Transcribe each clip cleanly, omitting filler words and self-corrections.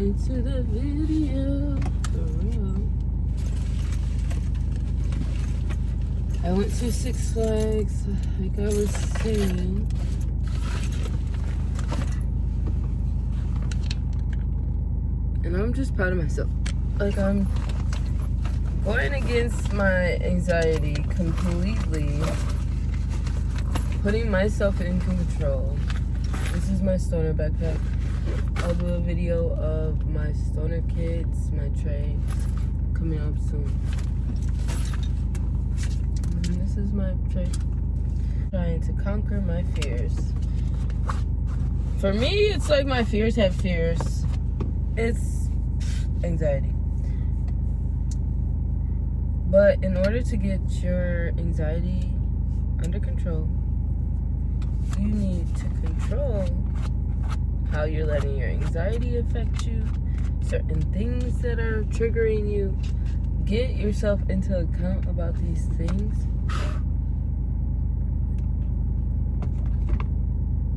into the video. For real. I went to Six Flags, like I was saying. And I'm just proud of myself. Like, I'm going against my anxiety completely. Putting myself in control. This is my stoner backpack. I'll do a video of my stoner kids, my tray, coming up soon. And this is my tray. Trying to conquer my fears. For me, it's like my fears have fears. It's anxiety. But in order to get your anxiety under control, you need to control how you're letting your anxiety affect you, certain things that are triggering you. Get yourself into account about these things.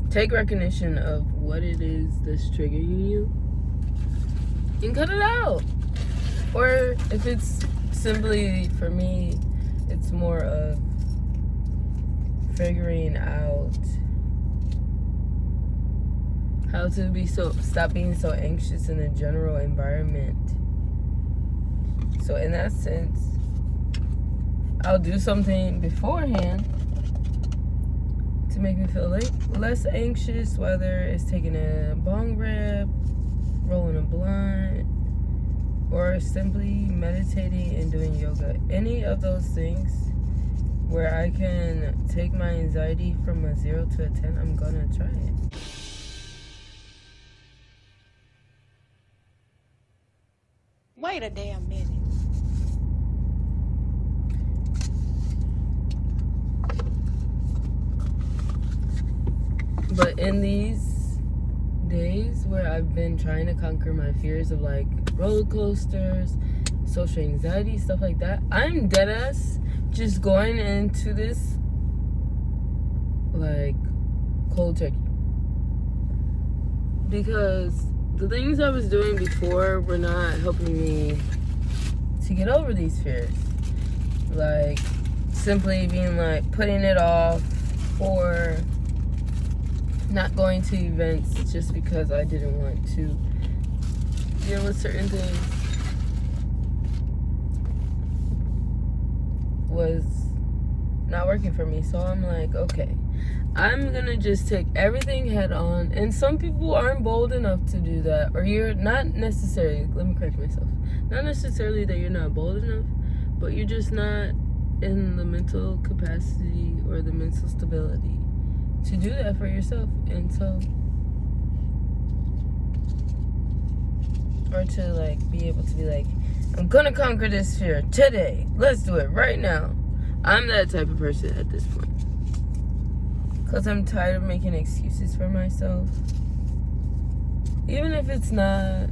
Take recognition of what it is that's triggering you and cut it out. Or if it's simply, for me, it's more of figuring out how to stop being so anxious in a general environment. So in that sense, I'll do something beforehand to make me feel less anxious, whether it's taking a bong rip, rolling a blunt, or simply meditating and doing yoga. Any of those things where I can take my anxiety from a 0 to a 10, I'm gonna try it. Wait a damn minute. But in these days where I've been trying to conquer my fears of like roller coasters, social anxiety, stuff like that, I'm deadass just going into this like cold turkey. Because the things I was doing before were not helping me to get over these fears. Like simply being like putting it off, or not going to events just because I didn't want to deal with certain things was not working for me. So I'm like, okay, I'm gonna just take everything head on. And some people aren't bold enough to do that, or you're not necessarily, let me correct myself, not necessarily that you're not bold enough, but you're just not in the mental capacity or the mental stability to do that for yourself. And so, or to like be able to be like, I'm gonna conquer this fear today, let's do it right now. I'm that type of person at this point, because I'm tired of making excuses for myself, even if it's not.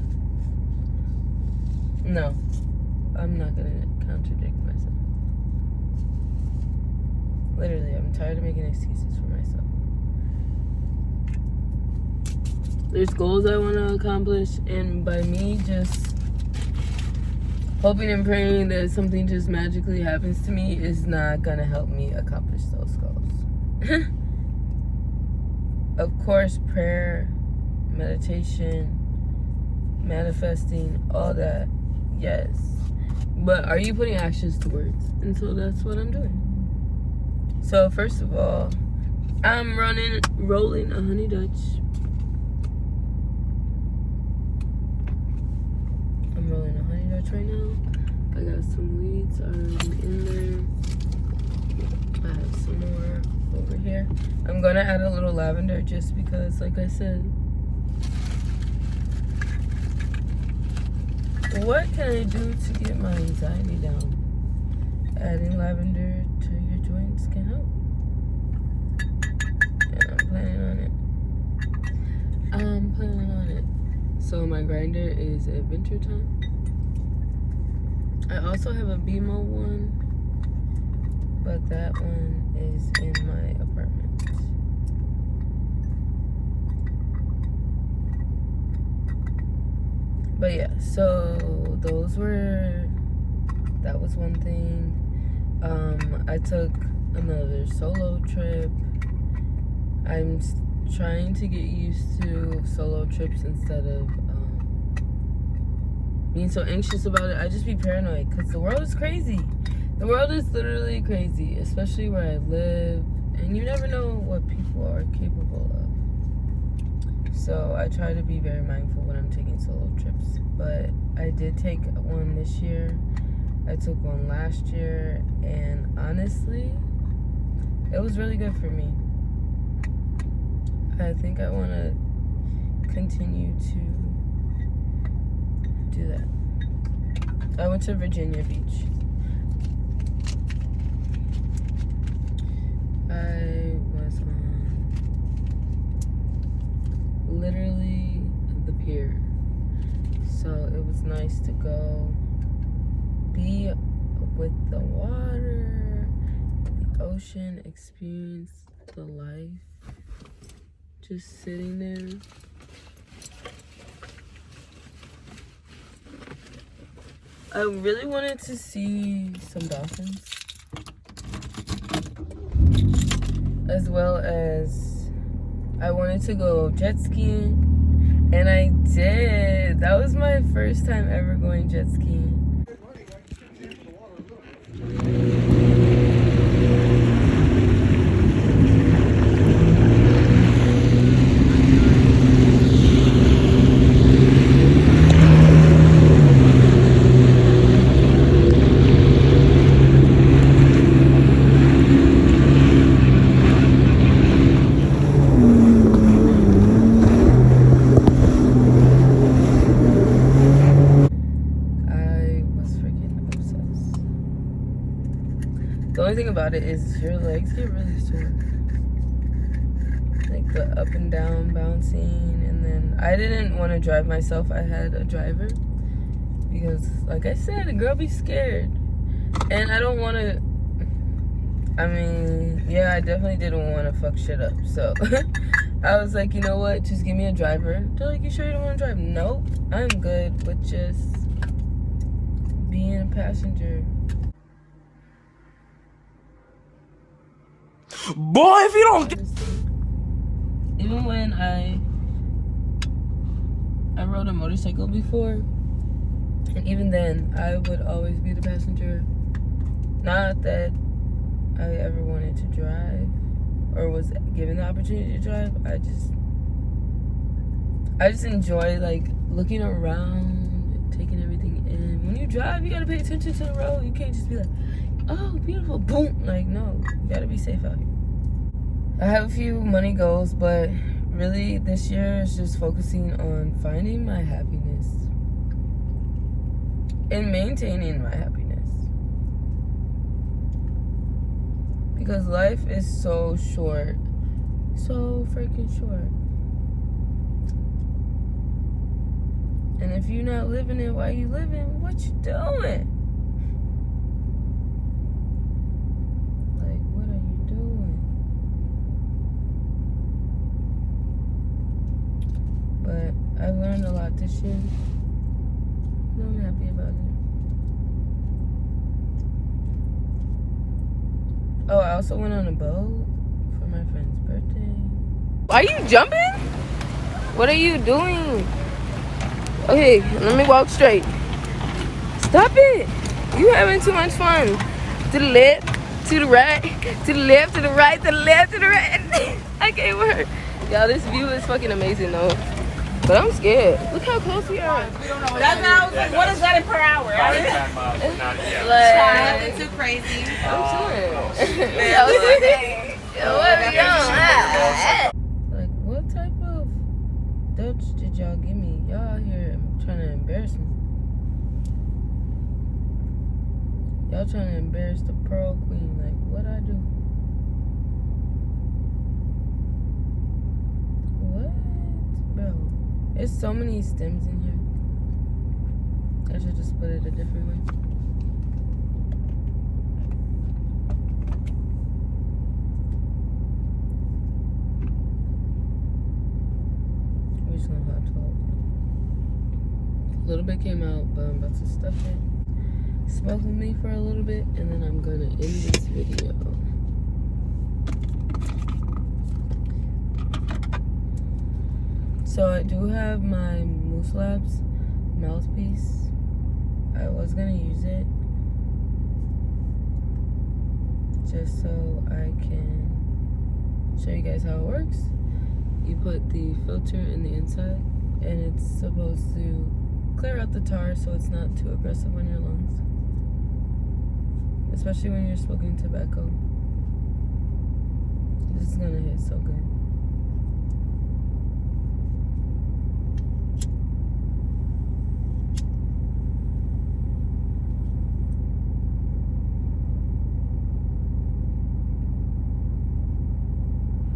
No, I'm not gonna contradict myself. Literally, I'm tired of making excuses for myself. There's goals I want to accomplish, and by me just hoping and praying that something just magically happens to me is not gonna help me accomplish those goals. Of course, prayer, meditation, manifesting, all that, yes. But are you putting actions to words? And so that's what I'm doing. So first of all, I'm rolling a honey Dutch. I'm rolling a honey Dutch right now. I got some weeds already in there. I have some more over here. I'm gonna add a little lavender just because, like I said, what can I do to get my anxiety down? Adding lavender to your joints can help. And I'm planning on it. So my grinder is Adventure Time. I also have a BMO one, but that one is in my apartment. But yeah, so that was one thing. I took another solo trip. I'm trying to get used to solo trips instead of being so anxious about it. I just be paranoid because the world is crazy. The world is literally crazy, especially where I live, and you never know what people are capable of. So I try to be very mindful when I'm taking solo trips. But I did take one this year. I took one last year, and honestly, it was really good for me. I think I want to continue to do that. I went to Virginia Beach. I was on literally the pier. So it was nice to go be with the water, the ocean, experience the life. Just sitting there. I really wanted to see some dolphins, as well as I wanted to go jet skiing, and I did. That was my first time ever going jet skiing. The only thing about it is your legs get really sore. Like the up and down bouncing, and then I didn't want to drive myself. I had a driver because, like I said, a girl be scared. And I don't want to, I mean, yeah, I definitely didn't want to fuck shit up. So I was like, you know what? Just give me a driver. They're like, you sure you don't want to drive? Nope. I'm good with just being a passenger. Boy, if you don't get... Even when I rode a motorcycle before, and even then, I would always be the passenger. Not that I ever wanted to drive or was given the opportunity to drive. I just enjoy like looking around, taking everything in. When you drive, you gotta pay attention to the road. You can't just be like, oh, beautiful, boom. Like, no, you gotta be safe out here. I have a few money goals, but really this year is just focusing on finding my happiness and maintaining my happiness. Because life is so short. So freaking short. And if you're not living it while you living, what you doing? Like, what are you doing? But I've learned a lot this year. So I'm happy about it. Oh, I also went on a boat for my friend's birthday. Are you jumping? What are you doing? Okay, let me walk straight. Stop it. You having too much fun. To the left, to the right, to the left, to the right, to the left, to the right. I can't work. Y'all, this view is fucking amazing though. But I'm scared. Look how close we are. That's how I was like, what is that in per hour? Like, Too crazy. I'm sure. Like, what type of Dutch did y'all give me? Y'all out here trying to embarrass me. Y'all trying to embarrass the Pearl Queen. Like, what'd I do? What? Bro. There's so many stems in here. I should just put it a different way. We're just gonna hot talk. A little little bit came out, but I'm about to stuff it. Smoke with me for a little bit, and then I'm gonna end this video. So I do have my Moose Labs mouthpiece. I was gonna use it just so I can show you guys how it works. You put the filter in the inside, and it's supposed to clear out the tar so it's not too aggressive on your lungs, especially when you're smoking tobacco. This is gonna hit so good.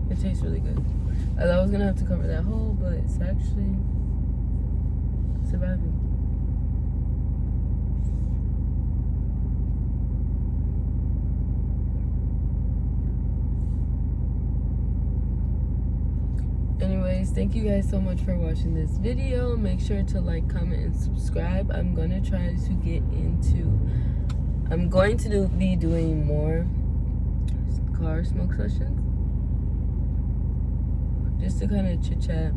It tastes really good. I thought I was gonna have to cover that hole, but it's actually surviving. Anyways, thank you guys so much for watching this video. Make sure to like, comment, and subscribe. I'm gonna try to get into, I'm going to be doing more car smoke sessions, just to kind of chit chat,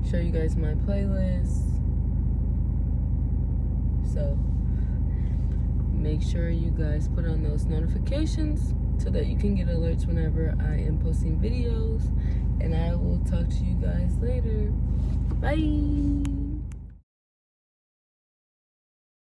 show you guys my playlist. So make sure you guys put on those notifications so that you can get alerts whenever I am posting videos. And I will talk to you guys later. Bye.